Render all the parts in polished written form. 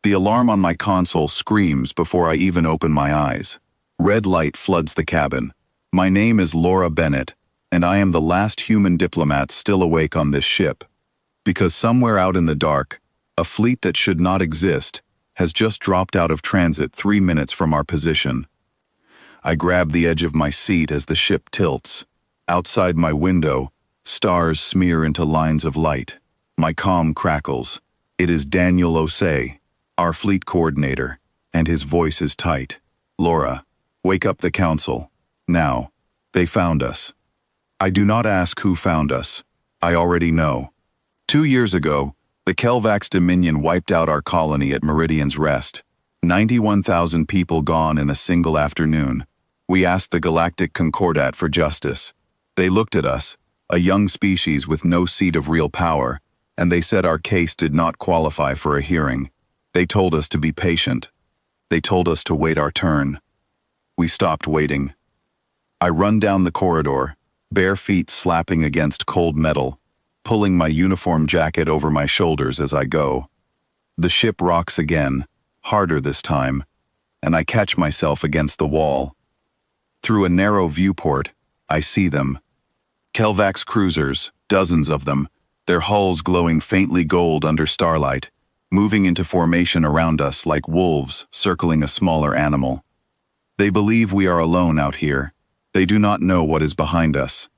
The alarm on my console screams before I even open my eyes. Red light floods the cabin. My name is Laura Bennett, and I am the last human diplomat still awake on this ship. Because somewhere out in the dark, a fleet that should not exist has just dropped out of transit 3 minutes from our position. I grab the edge of my seat as the ship tilts. Outside my window, stars smear into lines of light. My comm crackles. It is Daniel Osei, our fleet coordinator, and his voice is tight. Laura, wake up the council. Now. They found us. I do not ask who found us. I already know. 2 years ago, the Kelvax Dominion wiped out our colony at Meridian's Rest. 91,000 people gone in a single afternoon. We asked the Galactic Concordat for justice. They looked at us, a young species with no seat of real power, and they said our case did not qualify for a hearing. They told us to be patient. They told us to wait our turn. We stopped waiting. I run down the corridor, bare feet slapping against cold metal, pulling my uniform jacket over my shoulders as I go. The ship rocks again, harder this time, and I catch myself against the wall. Through a narrow viewport, I see them. Kelvax cruisers, dozens of them, their hulls glowing faintly gold under starlight, moving into formation around us like wolves circling a smaller animal. They believe we are alone out here. They do not know what is behind us.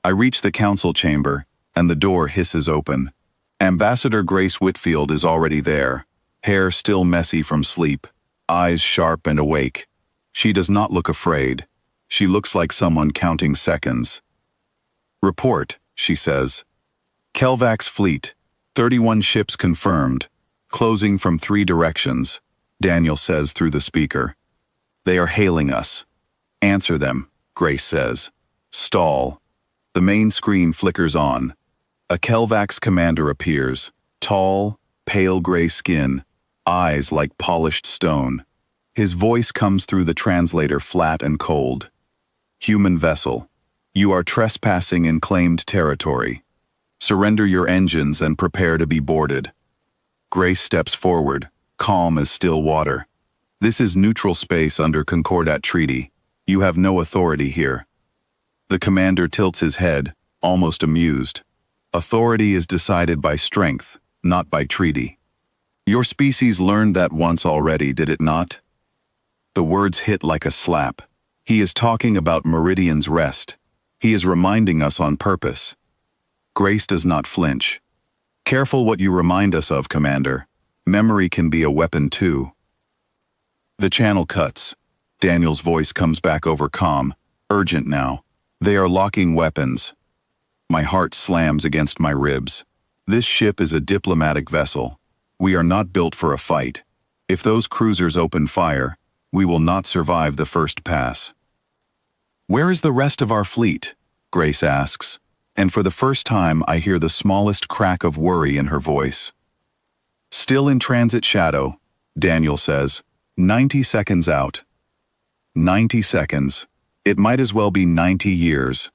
I reach the council chamber, and the door hisses open. Ambassador Grace Whitfield is already there, hair still messy from sleep, eyes sharp and awake. She does not look afraid. She looks like someone counting seconds. Report, she says. Kelvax fleet, 31 ships confirmed, closing from 3 directions, Daniel says through the speaker. They are hailing us. Answer them, Grace says. Stall. The main screen flickers on. A Kelvax commander appears, tall, pale gray skin, eyes like polished stone. His voice comes through the translator flat and cold. Human vessel, you are trespassing in claimed territory. Surrender your engines and prepare to be boarded. Grace steps forward, calm as still water. This is neutral space under Concordat Treaty. You have no authority here. The commander tilts his head, almost amused. Authority is decided by strength, not by treaty. Your species learned that once already, did it not? The words hit like a slap. He is talking about Meridian's Rest. He is reminding us on purpose. Grace does not flinch. Careful what you remind us of, Commander. Memory can be a weapon too. The channel cuts. Daniel's voice comes back over comm, urgent now. They are locking weapons. My heart slams against my ribs. This ship is a diplomatic vessel. We are not built for a fight. If those cruisers open fire, we will not survive the first pass. Where is the rest of our fleet? Grace asks, and for the first time I hear the smallest crack of worry in her voice. Still in transit shadow, Daniel says, 90 seconds out. 90 seconds. It might as well be 90 years.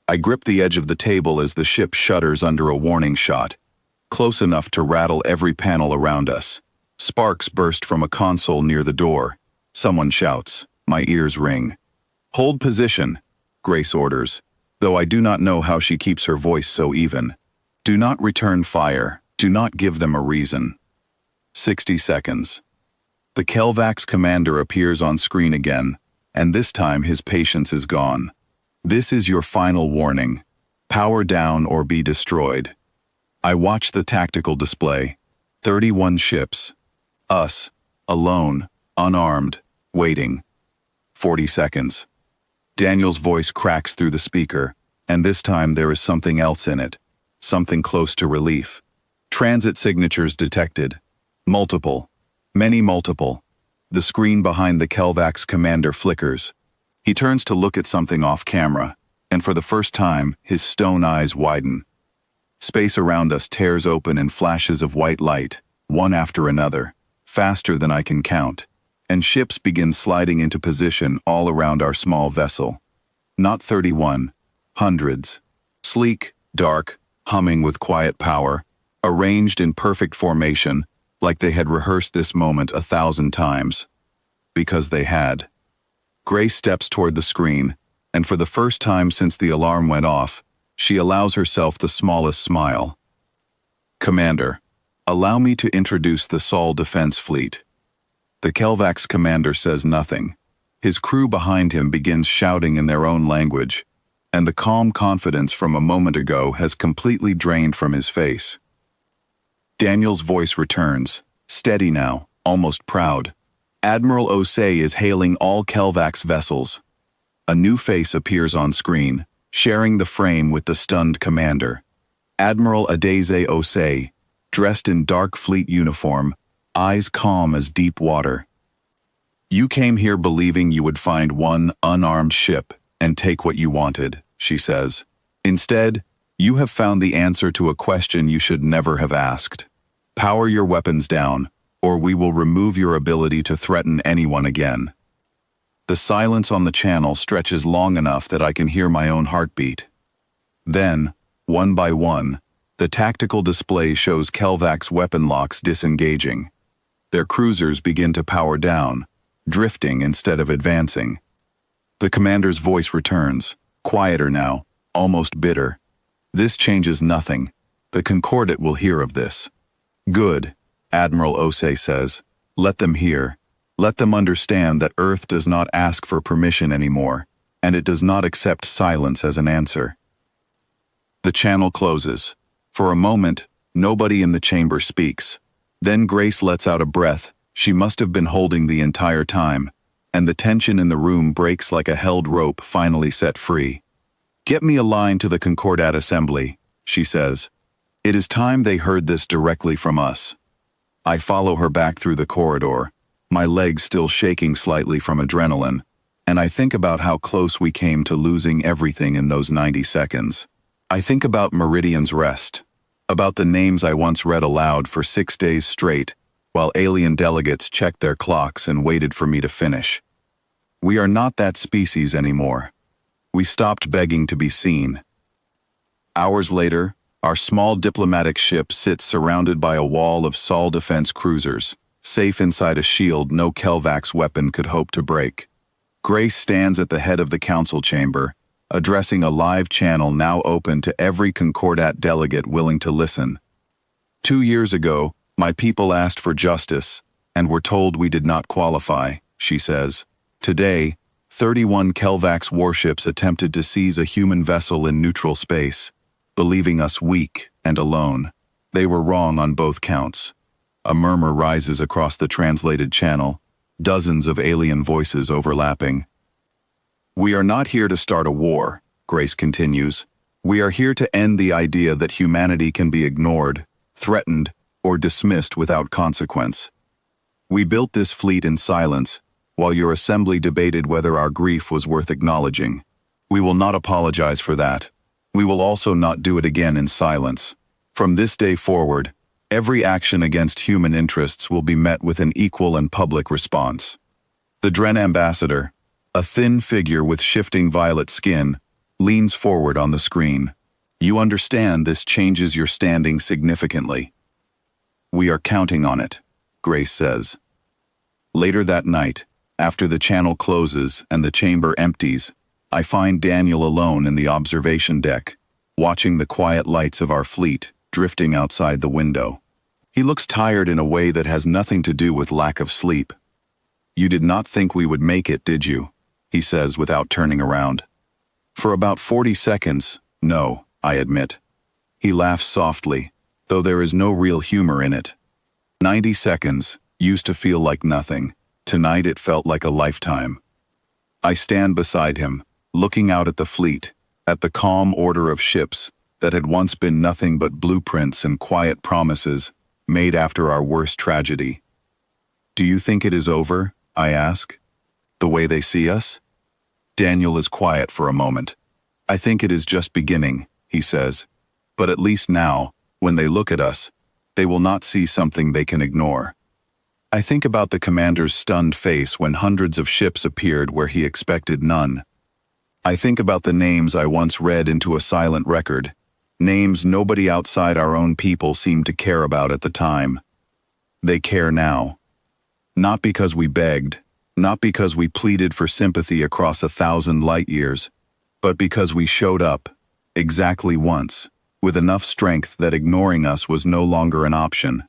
I grip the edge of the table as the ship shudders under a warning shot, close enough to rattle every panel around us. Sparks burst from a console near the door. Someone shouts. My ears ring. Hold position, Grace orders, though I do not know how she keeps her voice so even. Do not return fire. Do not give them a reason. 60 seconds. The Kelvax commander appears on screen again, and this time his patience is gone. This is your final warning. Power down or be destroyed. I watch the tactical display. 31 ships. Us, alone, unarmed, waiting. 40 seconds. Daniel's voice cracks through the speaker, and this time there is something else in it. Something close to relief. Transit signatures detected. Multiple. Many multiple. The screen behind the Kelvax commander flickers. He turns to look at something off camera, and for the first time, his stone eyes widen. Space around us tears open in flashes of white light, one after another, faster than I can count, and ships begin sliding into position all around our small vessel. Not 31, hundreds. Sleek, dark, humming with quiet power, arranged in perfect formation, like they had rehearsed this moment 1,000 times. Because they had. Grace steps toward the screen, and for the first time since the alarm went off, she allows herself the smallest smile. Commander, allow me to introduce the Sol Defense Fleet. The Kelvax commander says nothing. His crew behind him begins shouting in their own language, and the calm confidence from a moment ago has completely drained from his face. Daniel's voice returns, steady now, almost proud. Admiral Osei is hailing all Kelvax vessels. A new face appears on screen, sharing the frame with the stunned commander. Admiral Adeze Osei, dressed in dark fleet uniform, eyes calm as deep water. You came here believing you would find one unarmed ship and take what you wanted, she says. Instead, you have found the answer to a question you should never have asked. Power your weapons down, or we will remove your ability to threaten anyone again. The silence on the channel stretches long enough that I can hear my own heartbeat. Then, one by one, the tactical display shows Kelvax weapon locks disengaging. Their cruisers begin to power down, drifting instead of advancing. The commander's voice returns, quieter now, almost bitter. This changes nothing. The Concordat will hear of this. Good, Admiral Osei says. Let them hear. Let them understand that Earth does not ask for permission anymore, and it does not accept silence as an answer. The channel closes. For a moment, nobody in the chamber speaks. Then Grace lets out a breath she must have been holding the entire time, and the tension in the room breaks like a held rope finally set free. Get me a line to the Concordat assembly, she says. It is time they heard this directly from us. I follow her back through the corridor, my legs still shaking slightly from adrenaline, and I think about how close we came to losing everything in those 90 seconds. I think about Meridian's rest, about the names I once read aloud for 6 days straight, while alien delegates checked their clocks and waited for me to finish. We are not that species anymore. We stopped begging to be seen. Hours later, our small diplomatic ship sits surrounded by a wall of Sol defense cruisers, safe inside a shield no Kelvax weapon could hope to break. Grace stands at the head of the council chamber, addressing a live channel now open to every Concordat delegate willing to listen. 2 years ago, my people asked for justice, and were told we did not qualify, she says. Today, 31 Kelvax warships attempted to seize a human vessel in neutral space, believing us weak and alone. They were wrong on both counts. A murmur rises across the translated channel, dozens of alien voices overlapping. We are not here to start a war, Grace continues. We are here to end the idea that humanity can be ignored, threatened, or dismissed without consequence. We built this fleet in silence, while your assembly debated whether our grief was worth acknowledging. We will not apologize for that. We will also not do it again in silence. From this day forward, every action against human interests will be met with an equal and public response. The Dren ambassador, a thin figure with shifting violet skin, leans forward on the screen. You understand this changes your standing significantly. We are counting on it, Grace says. Later that night, after the channel closes and the chamber empties, I find Daniel alone in the observation deck, watching the quiet lights of our fleet drifting outside the window. He looks tired in a way that has nothing to do with lack of sleep. You did not think we would make it, did you? He says without turning around. For about 40 seconds, no, I admit. He laughs softly, though there is no real humor in it. 90 seconds used to feel like nothing. Tonight it felt like a lifetime. I stand beside him, looking out at the fleet, at the calm order of ships that had once been nothing but blueprints and quiet promises made after our worst tragedy. Do you think it is over? I ask. The way they see us? Daniel is quiet for a moment. I think it is just beginning, he says. But at least now, when they look at us, they will not see something they can ignore. I think about the commander's stunned face when hundreds of ships appeared where he expected none. I think about the names I once read into a silent record, names nobody outside our own people seemed to care about at the time. They care now. Not because we begged, not because we pleaded for sympathy across 1,000 light years, but because we showed up, exactly once, with enough strength that ignoring us was no longer an option.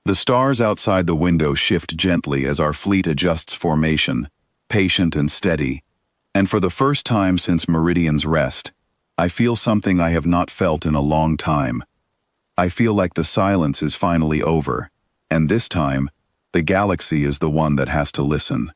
The stars outside the window shift gently as our fleet adjusts formation, patient and steady, and for the first time since Meridian's rest, I feel something I have not felt in a long time. I feel like the silence is finally over, and this time, the galaxy is the one that has to listen.